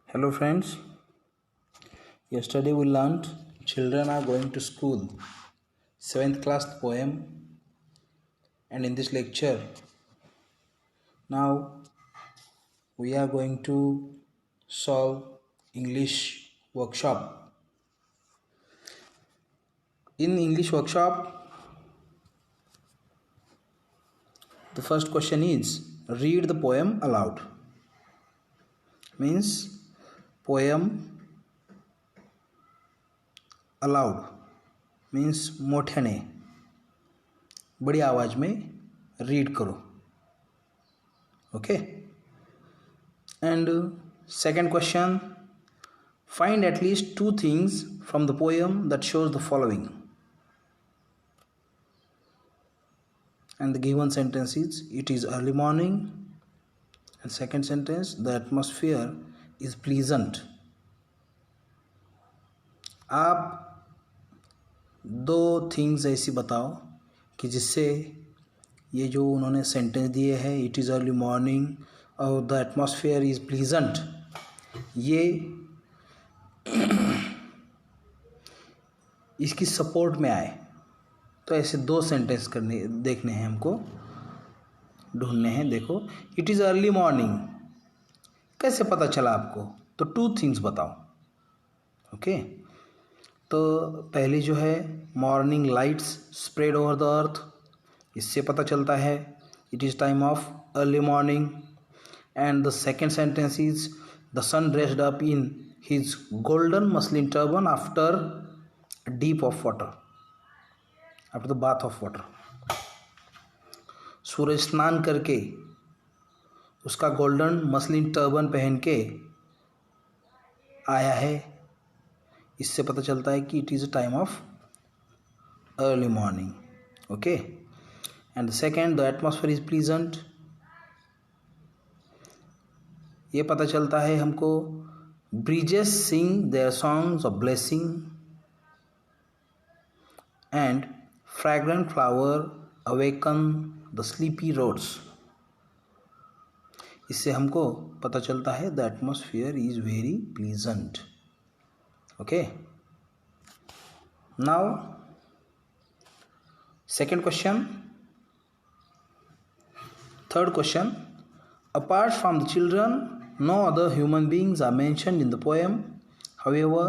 Hello friends, yesterday we learned children are going to school, 7th class poem, and in this lecture now we are going to solve English workshop. In English workshop, the first question is read the poem aloud. Means poem aloud means मोठ्याने बड़ी आवाज में read करो. Okay, and second question, find at least two things from the poem that shows the following. And the given sentence is it is early morning, and second sentence the atmosphere is pleasant. आप दो things ऐसी बताओ कि जिससे ये जो उन्होंने sentence दिए हैं इट इज़ अर्ली मॉर्निंग और द एटमॉस्फेयर इज़ प्लीजेंट, ये इसकी सपोर्ट में आए. तो ऐसे दो सेंटेंस देखने हैं हमको, ढूंढने हैं. देखो, इट इज़ अर्ली मॉर्निंग कैसे पता चला आपको? तो टू थिंग्स बताओ. ओके, तो पहली जो है morning lights spread over the earth, इससे पता चलता है it is time of early morning. And the second sentence is the sun dressed up in his golden muslin turban after deep of water, after the bath of water. सूरज स्नान करके उसका golden muslin turban पहन के आया है, इससे पता चलता है कि it is a time of early morning. Okay, and second the atmosphere is pleasant, ये पता चलता है हमको breezes sing their songs of blessing and fragrant flower awaken the sleepy roads, इससे हमको पता चलता है the atmosphere is very pleasant. Okay, now second question, third question, apart from the children no other human beings are mentioned in the poem. However,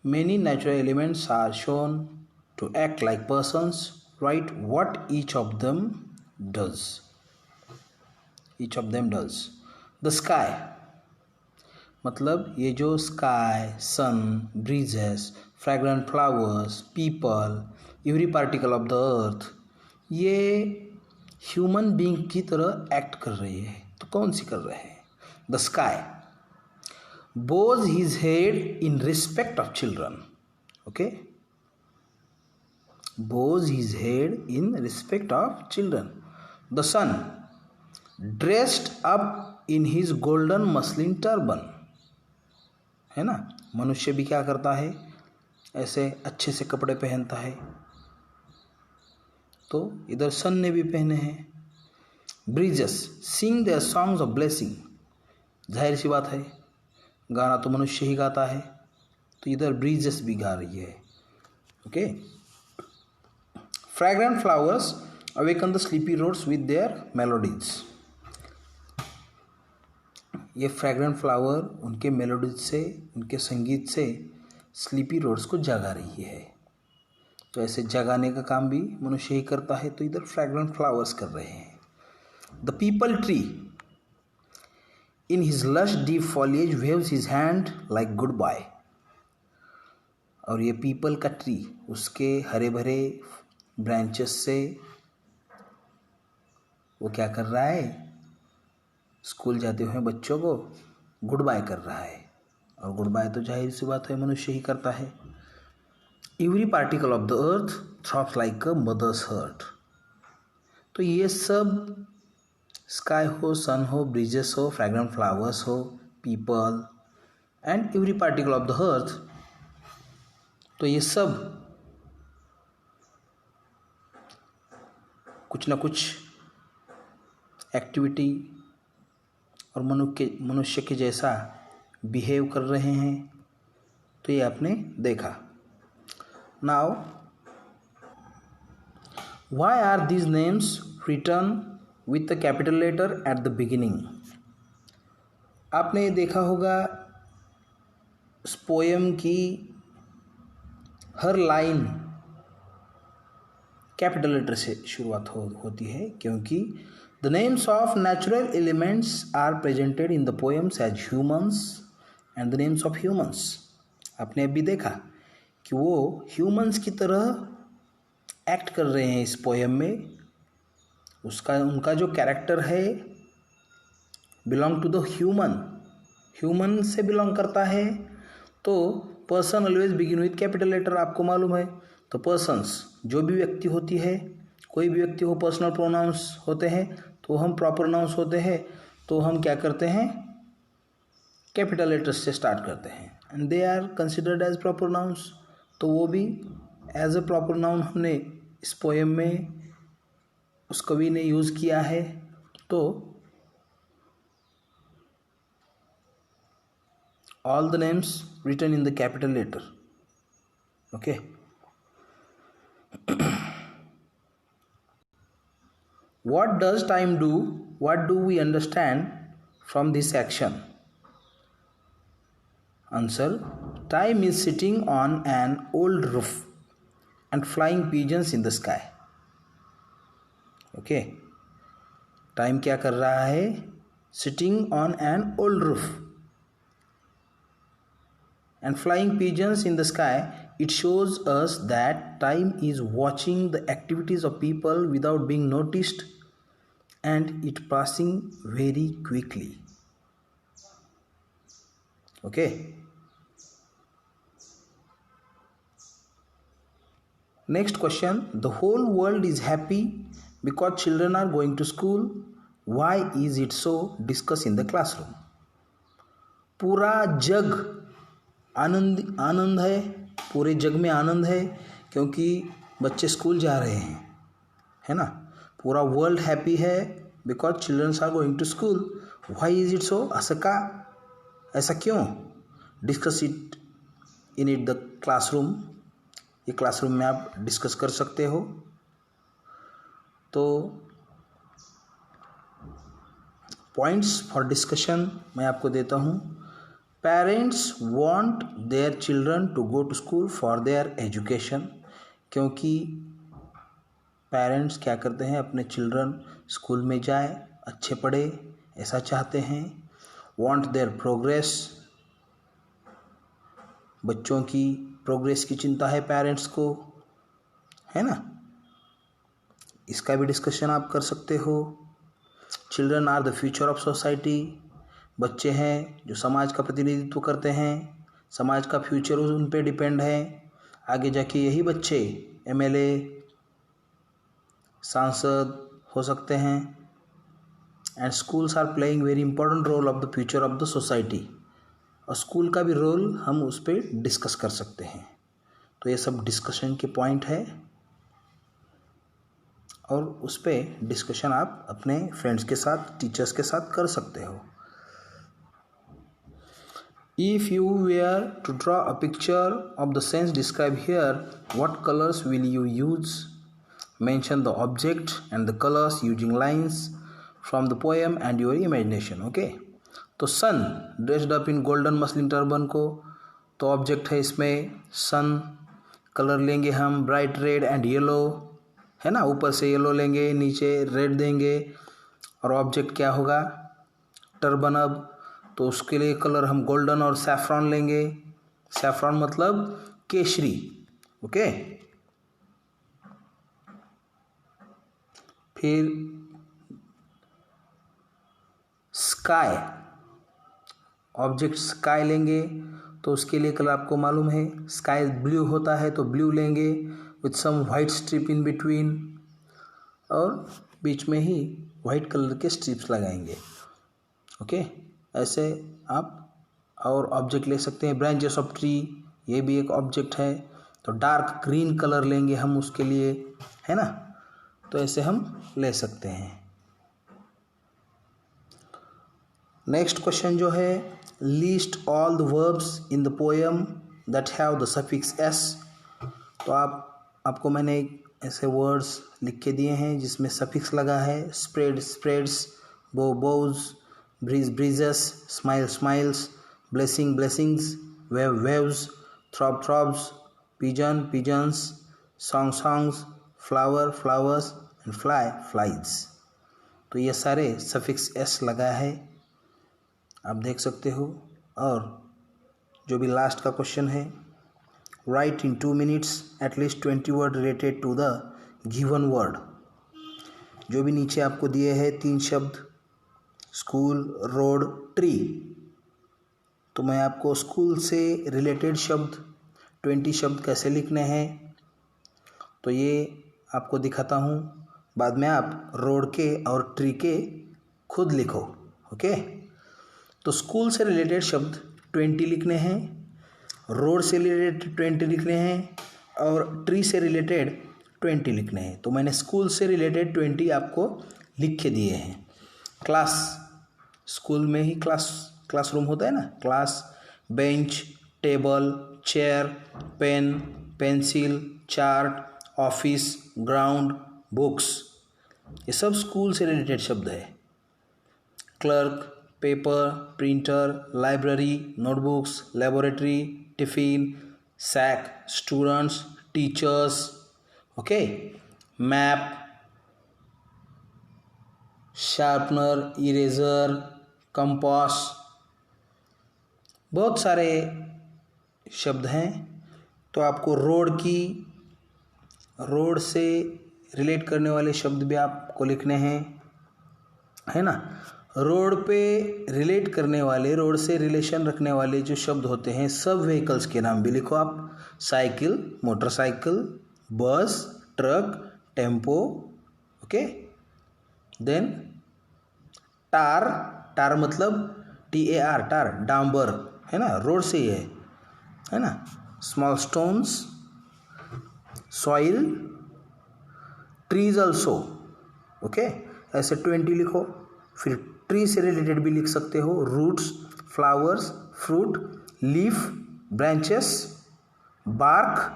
many natural elements are shown to act like persons. Write what each of them does. Each of them does. The sky, मतलब ये जो sky, sun, breezes, fragrant flowers, people, every particle of the earth, ये human being की तरह act कर रही है. तो कौन सी कर रहे हैं? The sky bows his head in respect of children. Okay, bows his head in respect of children. The sun dressed up in his golden muslin turban, है ना. मनुष्य भी क्या करता है? ऐसे अच्छे से कपड़े पहनता है. तो इधर सन ने भी पहने हैं. Breezes sing their songs of blessing, जाहिर सी बात है गाना तो मनुष्य ही गाता है, तो इधर ब्रीजेस भी गा रही है. Okay, fragrant flowers awaken the sleepy roads with their melodies, ये फ्रैग्रेंट फ्लावर उनके मेलोडीज से, उनके संगीत से स्लीपी रोड्स को जगा रही है. तो ऐसे जगाने का काम भी मनुष्य ही करता है, तो इधर फ्रैग्रेंट फ्लावर्स कर रहे हैं. The peepal tree in his lush deep foliage waves his hand like goodbye, और ये पीपल का ट्री उसके हरे भरे ब्रांचेस से वो क्या कर रहा है? स्कूल जाते हुए बच्चों को गुड बाय कर रहा है. और गुड बाय तो जाहिर सी बात है मनुष्य ही करता है. Every particle of the earth throbs like a mother's heart, तो ये सब स्काई हो, सन हो, ब्रिजेस हो, फ्रैग्रेंट फ्लावर्स हो, peepal and every particle of the earth, तो ये सब कुछ ना कुछ एक्टिविटी और मनुष्य के जैसा बिहेव कर रहे हैं। तो ये आपने देखा। Now why are these names written with the capital letter at the beginning. आपने देखा होगा इस पोएम की हर लाइन कैपिटल लेटर से शुरुआत होती है, क्योंकि the names of natural elements are presented in the poems as humans and the names of humans. आपने अभी देखा कि वो ह्यूमंस की तरह एक्ट कर रहे हैं इस पोएम में। उनका जो कैरेक्टर है बिलोंग टू द ह्यूमन से बिलोंग करता है। तो person always begin with capital letter, आपको मालूम है। तो पर्सन्स जो भी व्यक्ति होती है, कोई भी व्यक्ति हो, पर्सनल प्रोनाउंस होते हैं, तो हम प्रॉपर नाउंस होते हैं, तो हम क्या करते हैं, कैपिटल लेटर्स से स्टार्ट करते हैं and they are considered as proper nouns. तो वो भी एज अ प्रॉपर नाउन हमने इस पोएम में उस कवि ने यूज़ किया है। तो all the names written in the capital letter. Okay. What does time do? What do we understand from this action? Answer: time is sitting on an old roof and flying pigeons in the sky. Okay. Time क्या कर रहा है? Sitting on an old roof and flying pigeons in the sky. It shows us that time is watching the activities of people without being noticed and it passing very quickly. Okay. Next question. The whole world is happy because children are going to school. Why is it so? Discuss in the classroom. पूरा जग आनंद है, पूरे जग में आनंद है क्योंकि बच्चे school जा रहे हैं, है ना। पूरा वर्ल्ड हैप्पी है because childrens are going to school. Why is it so? ऐसा क्यों? Discuss it in the classroom. ये क्लासरूम में आप डिस्कस कर सकते हो। तो पॉइंट्स फॉर डिस्कशन मैं आपको देता हूँ। Parents want their children to go to school for their education, क्योंकि पेरेंट्स क्या करते हैं, अपने चिल्ड्रन स्कूल में जाए, अच्छे पढ़े, ऐसा चाहते हैं। वांट देयर प्रोग्रेस, बच्चों की प्रोग्रेस की चिंता है पेरेंट्स को, है ना। इसका भी डिस्कशन आप कर सकते हो। Children are the future of society, बच्चे हैं जो समाज का प्रतिनिधित्व करते हैं, समाज का फ्यूचर उन पे डिपेंड है। आगे जाके यही बच्चे एमएलए, सांसद हो सकते हैं। And schools are playing very important role of the future of the society, और स्कूल का भी रोल हम उस पर डिस्कस कर सकते हैं। तो ये सब डिस्कशन के पॉइंट है और उस पर डिस्कशन आप अपने फ्रेंड्स के साथ, टीचर्स के साथ कर सकते हो। If you were to draw a picture of the scenes described here, what colors will you use? Mention the object and the colors using lines from the poem and your imagination. Okay? तो sun dressed up in golden muslin turban को, तो object है इसमें सन। Colour लेंगे हम bright red and yellow, है ना। ऊपर से येलो लेंगे, नीचे रेड देंगे, और ऑब्जेक्ट क्या होगा, टर्बन। अब तो उसके लिए कलर हम गोल्डन और सैफ्रॉन लेंगे। सैफ्रॉन मतलब केशरी। ओके। फिर स्काई, ऑब्जेक्ट स्काई लेंगे, तो उसके लिए कलर आपको मालूम है, स्काई ब्लू होता है, तो ब्लू लेंगे with some white strip in between, और बीच में ही वाइट कलर के स्ट्रिप्स लगाएंगे। ओके। ऐसे आप और ऑब्जेक्ट ले सकते हैं। ब्रांचेस ऑफ ट्री, ये भी एक ऑब्जेक्ट है, तो डार्क ग्रीन कलर लेंगे हम उसके लिए, है ना। तो ऐसे हम ले सकते हैं। नेक्स्ट क्वेश्चन जो है, list all the verbs in the poem that have the suffix S. तो आपको मैंने ऐसे वर्ड्स लिख के दिए हैं जिसमें सफिक्स लगा है। Spread spreads, bow bows, breeze breezes, smile smiles, blessing blessings, wave waves, throb throbs, pigeon pigeons, song songs, flower flowers and fly flies. तो ये सारे सफिक्स एस लगा है, आप देख सकते हो। और जो भी लास्ट का क्वेश्चन है, write in 2 minutes at least 20 word related to the given word. जो भी नीचे आपको दिए हैं 3 शब्द, स्कूल, रोड, ट्री, तो मैं आपको स्कूल से रिलेटेड शब्द 20 शब्द कैसे लिखने हैं तो ये आपको दिखाता हूँ। बाद में आप रोड के और ट्री के खुद लिखो, ओके। तो स्कूल से रिलेटेड शब्द 20 लिखने हैं, रोड से रिलेटेड 20 लिखने हैं और ट्री से रिलेटेड 20 लिखने हैं। तो मैंने स्कूल से रिलेटेड 20 आपको लिख के दिए हैं। क्लास, स्कूल में ही क्लासरूम होता है ना, class, bench, table, chair, pen, pencil, chart, office, ground, books, ये सब स्कूल से रिलेटेड शब्द है। Clerk, paper, printer, library, notebooks, laboratory, tiffin, sack, students, teachers, okay, map, sharpener, eraser, compass, बहुत सारे शब्द हैं। तो आपको रोड से रिलेट करने वाले शब्द भी आपको लिखने हैं, है ना। रोड पे रिलेट करने वाले, रोड से रिलेशन रखने वाले जो शब्द होते हैं, सब व्हीकल्स के नाम भी लिखो आप। साइकिल, मोटरसाइकिल, बस, ट्रक, टेम्पो, ओके। देन टार, टार मतलब TAR, टार, डांबर, है ना, रोड से ही है ना। Small stones, soil, trees also, okay. ऐसे 20 लिखो। फिर ट्री से रिलेटेड भी लिख सकते हो, roots, flowers, fruit, leaf, branches, bark,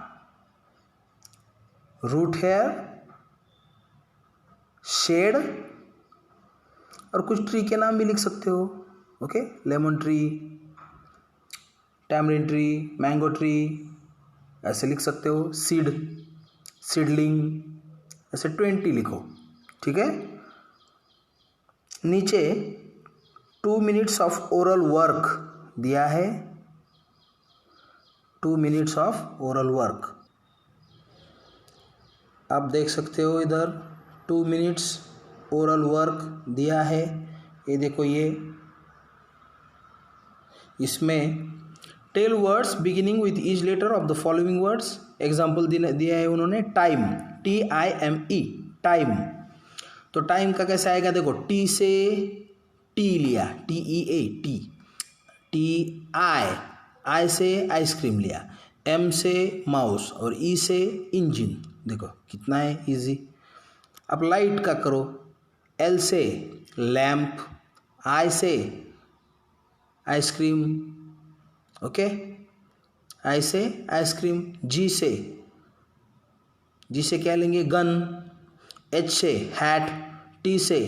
root hair, shade, और कुछ ट्री के नाम भी लिख सकते हो, okay. Lemon tree, tamarind tree, mango tree, ऐसे लिख सकते हो। सीड, सीडलिंग, ऐसे 20 लिखो, ठीक है। नीचे 2 minutes ऑफ ओरल वर्क दिया है, 2 minutes ऑफ ओरल वर्क आप देख सकते हो। इधर 2 minutes ओरल वर्क दिया है, ये देखो। ये इसमें tell words beginning with each letter of the following words. Example दिया है उन्होंने, टाइम, TIME, टाइम। तो टाइम का कैसे आएगा, देखो, टी से टी लिया, TEA, टी, आई से आइसक्रीम लिया, M से माउस और E से इंजन। देखो कितना है इजी। अब लाइट का करो, L से लैम्प, I से आइसक्रीम, ओके, I से आइसक्रीम, G से क्या लेंगे, गन, H से हैट, T से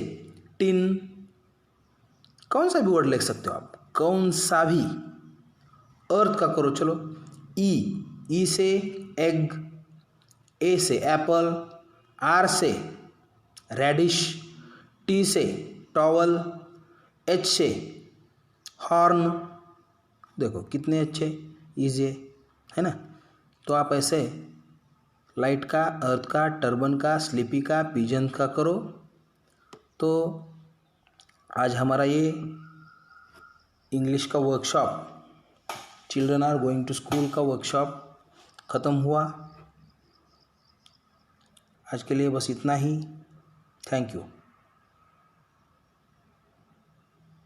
टिन, कौन सा भी वर्ड लिख सकते हो आप, कौन सा भी। अर्थ का करो, चलो, E से एग, A से एप्पल, R से रेडिश, T से टॉवल, H से हॉर्न। देखो कितने अच्छे, इजी है ना। तो आप ऐसे लाइट का, अर्थ का, टर्बन का, स्लीपी का, पिजन का करो। तो आज हमारा ये इंग्लिश का workshop, children are going to school का वर्कशॉप ख़त्म हुआ। आज के लिए बस इतना ही। Thank you.